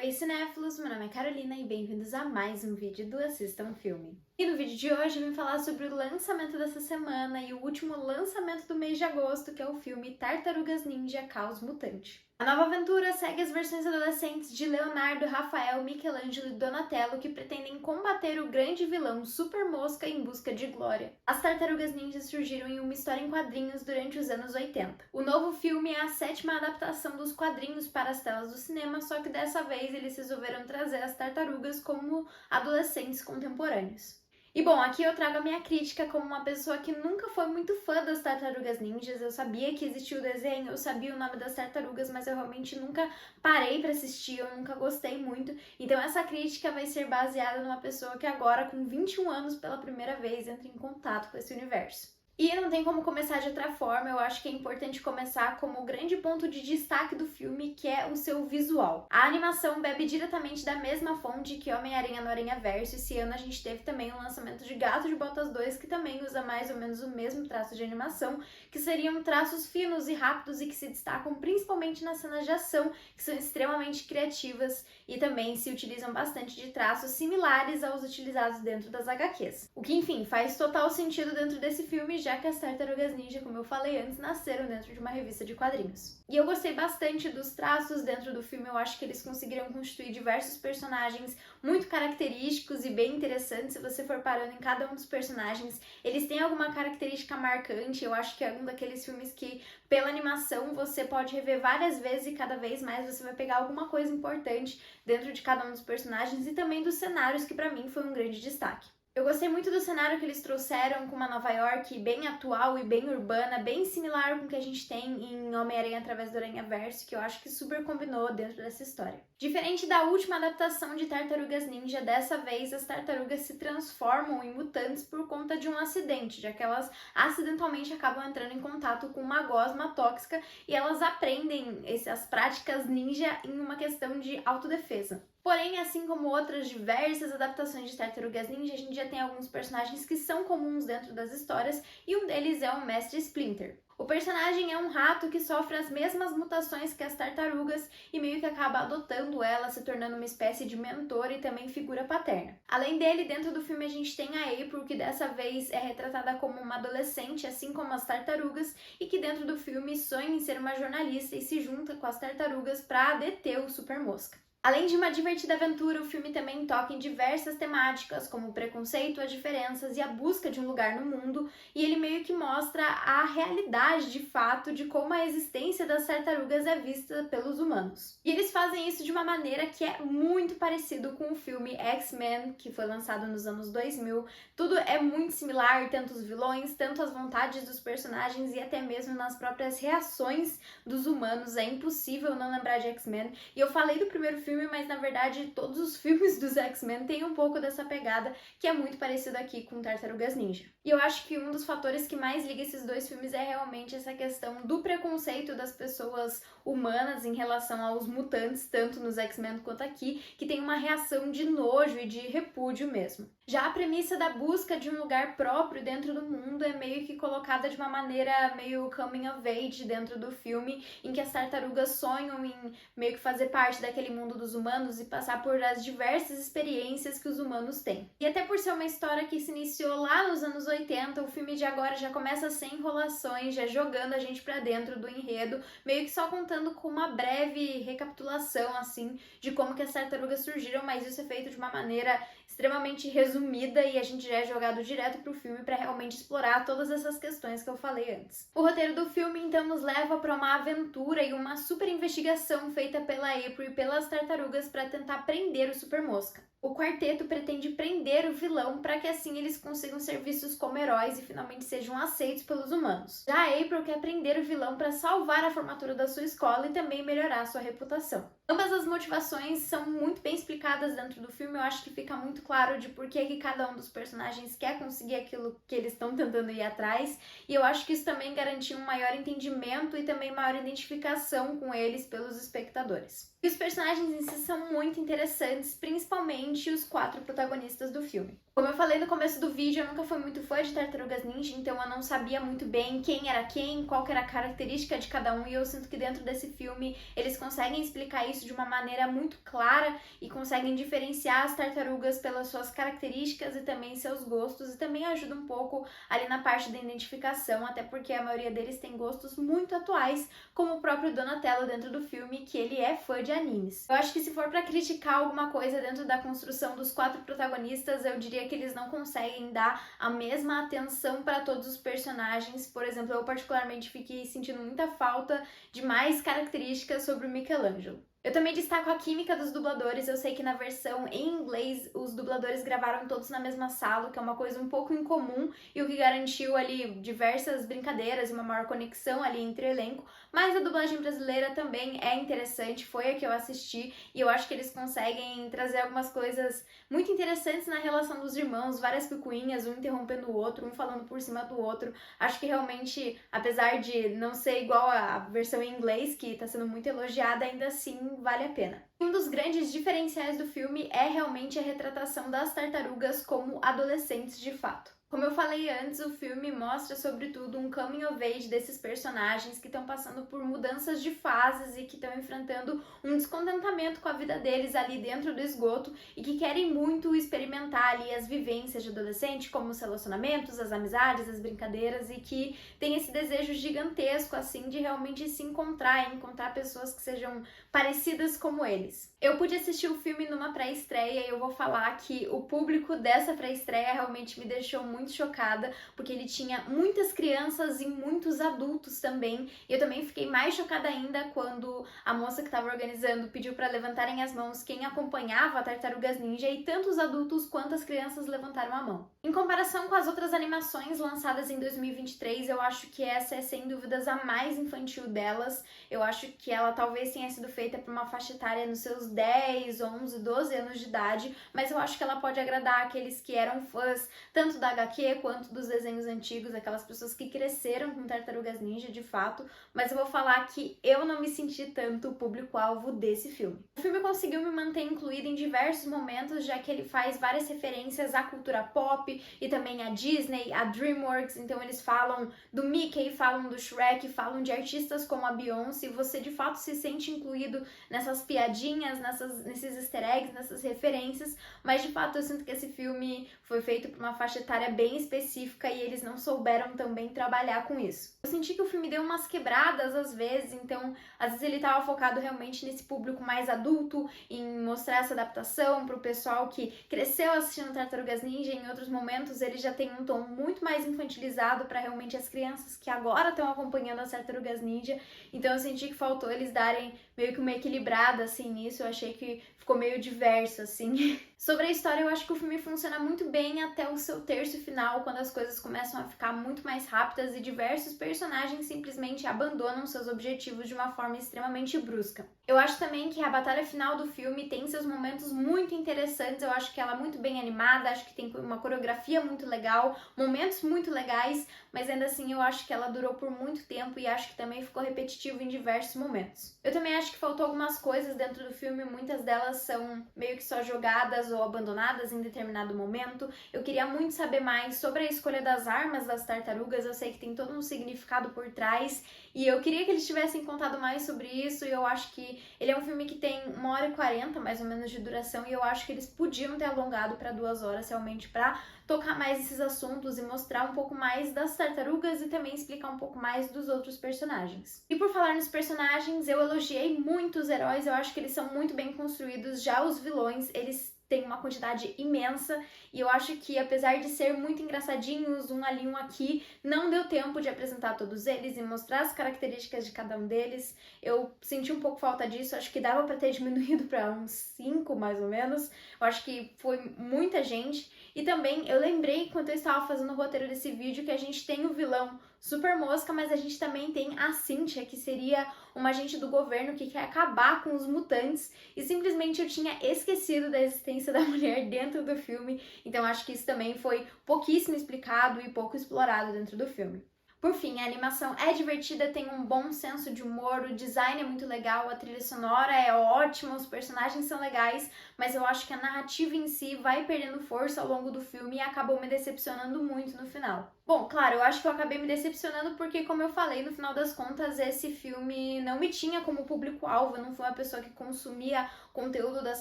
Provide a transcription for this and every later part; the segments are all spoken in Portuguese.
Oi, cinéfilos! Meu nome é Carolina e bem-vindos a mais um vídeo do Assista um Filme. E no vídeo de hoje eu vim falar sobre o lançamento dessa semana e o último lançamento do mês de agosto, que é o filme Tartarugas Ninja Caos Mutante. A nova aventura segue as versões adolescentes de Leonardo, Rafael, Michelangelo e Donatello, que pretendem combater o grande vilão Super Mosca em busca de glória. As Tartarugas Ninja surgiram em uma história em quadrinhos durante os anos 80. O novo filme é a 7ª adaptação dos quadrinhos para as telas do cinema, só que dessa vez eles resolveram trazer as tartarugas como adolescentes contemporâneos. E bom, aqui eu trago a minha crítica como uma pessoa que nunca foi muito fã das Tartarugas Ninjas. Eu sabia que existia o desenho, eu sabia o nome das tartarugas, mas eu realmente nunca parei pra assistir, eu nunca gostei muito. Então essa crítica vai ser baseada numa pessoa que agora, com 21 anos, pela primeira vez entra em contato com esse universo. E não tem como começar de outra forma, eu acho que é importante começar como o grande ponto de destaque do filme, que é o seu visual. A animação bebe diretamente da mesma fonte que Homem-Aranha no Aranhaverso. Esse ano a gente teve também o lançamento de Gato de Botas 2, que também usa mais ou menos o mesmo traço de animação, que seriam traços finos e rápidos e que se destacam principalmente nas cenas de ação, que são extremamente criativas e também se utilizam bastante de traços similares aos utilizados dentro das HQs. O que, enfim, faz total sentido dentro desse filme, já que as Tartarugas Ninja, como eu falei antes, nasceram dentro de uma revista de quadrinhos. E eu gostei bastante dos traços dentro do filme, eu acho que eles conseguiram construir diversos personagens muito característicos e bem interessantes. Se você for parando em cada um dos personagens, eles têm alguma característica marcante. Eu acho que é um daqueles filmes que, pela animação, você pode rever várias vezes e cada vez mais você vai pegar alguma coisa importante dentro de cada um dos personagens e também dos cenários, que pra mim foi um grande destaque. Eu gostei muito do cenário que eles trouxeram, com uma Nova York bem atual e bem urbana, bem similar com o que a gente tem em Homem-Aranha através do Aranhaverso, que eu acho que super combinou dentro dessa história. Diferente da última adaptação de Tartarugas Ninja, dessa vez as tartarugas se transformam em mutantes por conta de um acidente, já que elas acidentalmente acabam entrando em contato com uma gosma tóxica e elas aprendem essas práticas ninja em uma questão de autodefesa. Porém, assim como outras diversas adaptações de Tartarugas Ninja, a gente já tem alguns personagens que são comuns dentro das histórias e um deles é o Mestre Splinter. O personagem é um rato que sofre as mesmas mutações que as tartarugas e meio que acaba adotando ela, se tornando uma espécie de mentor e também figura paterna. Além dele, dentro do filme a gente tem a April, que dessa vez é retratada como uma adolescente, assim como as tartarugas, e que dentro do filme sonha em ser uma jornalista e se junta com as tartarugas para deter o Super Mosca. Além de uma divertida aventura, o filme também toca em diversas temáticas, como o preconceito, as diferenças e a busca de um lugar no mundo, e ele meio que mostra a realidade de fato de como a existência das tartarugas é vista pelos humanos. E eles fazem isso de uma maneira que é muito parecido com o filme X-Men, que foi lançado nos anos 2000. Tudo é muito similar, tanto os vilões, tanto as vontades dos personagens e até mesmo nas próprias reações dos humanos. É impossível não lembrar de X-Men. E eu falei do primeiro filme, mas na verdade todos os filmes dos X-Men têm um pouco dessa pegada que é muito parecido aqui com Tartarugas Ninja. E eu acho que um dos fatores que mais liga esses dois filmes é realmente essa questão do preconceito das pessoas humanas em relação aos mutantes, tanto nos X-Men quanto aqui, que tem uma reação de nojo e de repúdio mesmo. Já a premissa da busca de um lugar próprio dentro do mundo é meio que colocada de uma maneira meio coming of age dentro do filme, em que as tartarugas sonham em meio que fazer parte daquele mundo dos humanos e passar por as diversas experiências que os humanos têm. E até por ser uma história que se iniciou lá nos anos 80, o filme de agora já começa sem enrolações, já jogando a gente pra dentro do enredo, meio que só contando com uma breve recapitulação, assim, de como que as tartarugas surgiram, mas isso é feito de uma maneira extremamente resumida e a gente já é jogado direto pro filme para realmente explorar todas essas questões que eu falei antes. O roteiro do filme então nos leva para uma aventura e uma super investigação feita pela April e pelas tartarugas para tentar prender o Super Mosca. O quarteto pretende prender o vilão para que assim eles consigam ser vistos como heróis e finalmente sejam aceitos pelos humanos. Já a April quer prender o vilão para salvar a formatura da sua escola e também melhorar a sua reputação. Ambas as motivações são muito bem explicadas dentro do filme. Eu acho que fica muito claro de por que cada um dos personagens quer conseguir aquilo que eles estão tentando ir atrás, e eu acho que isso também garantiu um maior entendimento e também maior identificação com eles pelos espectadores. E os personagens em si são muito interessantes, principalmente os 4 protagonistas do filme. Como eu falei no começo do vídeo, eu nunca fui muito fã de Tartarugas Ninja, então eu não sabia muito bem quem era quem, qual que era a característica de cada um, e eu sinto que dentro desse filme eles conseguem explicar isso de uma maneira muito clara e conseguem diferenciar as tartarugas pelas suas características e também seus gostos, e também ajuda um pouco ali na parte da identificação, até porque a maioria deles tem gostos muito atuais, como o próprio Donatello dentro do filme, que ele é fã de animes. Eu acho que se for pra criticar alguma coisa dentro da construção dos 4 protagonistas, eu diria que eles não conseguem dar a mesma atenção para todos os personagens. Por exemplo, eu particularmente fiquei sentindo muita falta de mais características sobre o Michelangelo. Eu também destaco a química dos dubladores. Eu sei que na versão em inglês os dubladores gravaram todos na mesma sala, o que é uma coisa um pouco incomum e o que garantiu ali diversas brincadeiras e uma maior conexão ali entre o elenco, mas a dublagem brasileira também é interessante, foi a que eu assisti e eu acho que eles conseguem trazer algumas coisas muito interessantes na relação dos irmãos, várias picuinhas, um interrompendo o outro, um falando por cima do outro. Acho que realmente, apesar de não ser igual a versão em inglês, que está sendo muito elogiada, ainda assim vale a pena. Um dos grandes diferenciais do filme é realmente a retratação das tartarugas como adolescentes de fato. Como eu falei antes, o filme mostra sobretudo um coming of age desses personagens que estão passando por mudanças de fases e que estão enfrentando um descontentamento com a vida deles ali dentro do esgoto e que querem muito experimentar ali as vivências de adolescente, como os relacionamentos, as amizades, as brincadeiras, e que tem esse desejo gigantesco assim de realmente se encontrar e encontrar pessoas que sejam parecidas como eles. Eu pude assistir o filme numa pré-estreia e eu vou falar que o público dessa pré-estreia realmente me deixou muito chocada, porque ele tinha muitas crianças e muitos adultos também. E eu também fiquei mais chocada ainda quando a moça que estava organizando pediu para levantarem as mãos quem acompanhava a Tartarugas Ninja, e tanto os adultos quanto as crianças levantaram a mão. Em comparação com as outras animações lançadas em 2023, eu acho que essa é sem dúvidas a mais infantil delas. Eu acho que ela talvez tenha sido feita para uma faixa etária nos seus 10, 11, 12 anos de idade, mas eu acho que ela pode agradar aqueles que eram fãs tanto da HQ quanto dos desenhos antigos, aquelas pessoas que cresceram com Tartarugas Ninja de fato, mas eu vou falar que eu não me senti tanto o público-alvo desse filme. O filme conseguiu me manter incluída em diversos momentos, já que ele faz várias referências à cultura pop e também à Disney, à DreamWorks, então eles falam do Mickey, falam do Shrek, falam de artistas como a Beyoncé, e você de fato se sente incluído nessas piadinhas, nesses easter eggs, nessas referências, mas de fato eu sinto que esse filme foi feito para uma faixa etária bem específica e eles não souberam também trabalhar com isso. Eu senti que o filme deu umas quebradas às vezes, então às vezes ele estava focado realmente nesse público mais adulto, em mostrar essa adaptação para o pessoal que cresceu assistindo Tartarugas Ninja. Em outros momentos ele já tem um tom muito mais infantilizado para realmente as crianças que agora estão acompanhando as Tartarugas Ninja, então eu senti que faltou eles darem meio que uma equilibrada assim nisso. Eu achei que ficou meio diverso assim. Sobre a história, eu acho que o filme funciona muito bem até o seu terço final, quando as coisas começam a ficar muito mais rápidas e diversos personagens simplesmente abandonam seus objetivos de uma forma extremamente brusca. Eu acho também que a batalha final do filme tem seus momentos muito interessantes. Eu acho que ela é muito bem animada, acho que tem uma coreografia muito legal, momentos muito legais, mas ainda assim eu acho que ela durou por muito tempo e acho que também ficou repetitivo em diversos momentos. Eu também acho que faltou algumas coisas dentro do filme, muitas delas são meio que só jogadas ou abandonadas em determinado momento. Eu queria muito saber mais sobre a escolha das armas das tartarugas, eu sei que tem todo um significado por trás e eu queria que eles tivessem contado mais sobre isso, e eu acho que ele é um filme que tem 1h40 mais ou menos de duração, e eu acho que eles podiam ter alongado para 2 horas realmente para tocar mais esses assuntos e mostrar um pouco mais das tartarugas e também explicar um pouco mais dos outros personagens. E por falar nos personagens, eu elogiei muito os heróis, eu acho que eles são muito bem construídos. Já os vilões, eles têm uma quantidade imensa e eu acho que, apesar de ser muito engraçadinhos, um ali, um aqui, não deu tempo de apresentar todos eles e mostrar as características de cada um deles. Eu senti um pouco falta disso, acho que dava para ter diminuído para uns 5 mais ou menos. Eu acho que foi muita gente. E também eu lembrei, enquanto eu estava fazendo o roteiro desse vídeo, que a gente tem o vilão Super Mosca, mas a gente também tem a Cynthia, que seria uma agente do governo que quer acabar com os mutantes, e simplesmente eu tinha esquecido da existência da mulher dentro do filme, então acho que isso também foi pouquíssimo explicado e pouco explorado dentro do filme. Por fim, a animação é divertida, tem um bom senso de humor, o design é muito legal, a trilha sonora é ótima, os personagens são legais, mas eu acho que a narrativa em si vai perdendo força ao longo do filme e acabou me decepcionando muito no final. Bom, claro, eu acho que eu acabei me decepcionando porque, como eu falei, no final das contas, esse filme não me tinha como público-alvo, eu não fui uma pessoa que consumia conteúdo das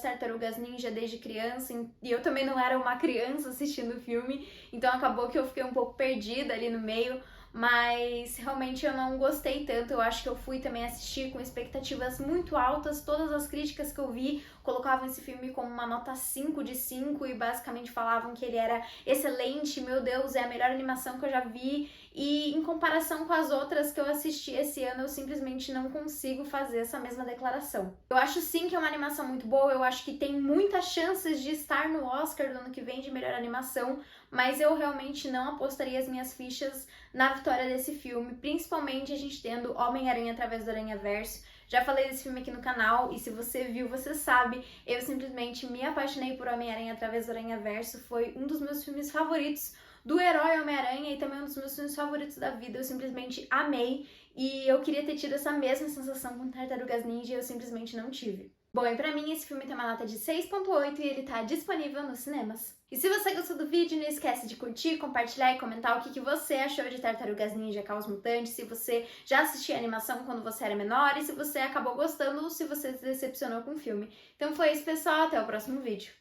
Tartarugas Ninja desde criança, e eu também não era uma criança assistindo o filme, então acabou que eu fiquei um pouco perdida ali no meio, mas realmente eu não gostei tanto. Eu acho que eu fui também assistir com expectativas muito altas. Todas as críticas que eu vi colocavam esse filme como uma nota 5 de 5 e basicamente falavam que ele era excelente, meu Deus, é a melhor animação que eu já vi. E em comparação com as outras que eu assisti esse ano, eu simplesmente não consigo fazer essa mesma declaração. Eu acho sim que é uma animação muito boa, eu acho que tem muitas chances de estar no Oscar do ano que vem de melhor animação, mas eu realmente não apostaria as minhas fichas na vitória desse filme, principalmente a gente tendo Homem-Aranha através do Aranhaverso. Já falei desse filme aqui no canal e se você viu, você sabe, eu simplesmente me apaixonei por Homem-Aranha através do Aranhaverso, foi um dos meus filmes favoritos do herói Homem-Aranha e também um dos meus filmes favoritos da vida, eu simplesmente amei e eu queria ter tido essa mesma sensação com Tartarugas Ninja e eu simplesmente não tive. Bom, e pra mim esse filme tem uma nota de 6.8 e ele tá disponível nos cinemas. E se você gostou do vídeo, não esquece de curtir, compartilhar e comentar o que você achou de Tartarugas Ninja Caos Mutantes, se você já assistiu a animação quando você era menor e se você acabou gostando ou se você se decepcionou com o filme. Então foi isso, pessoal, até o próximo vídeo.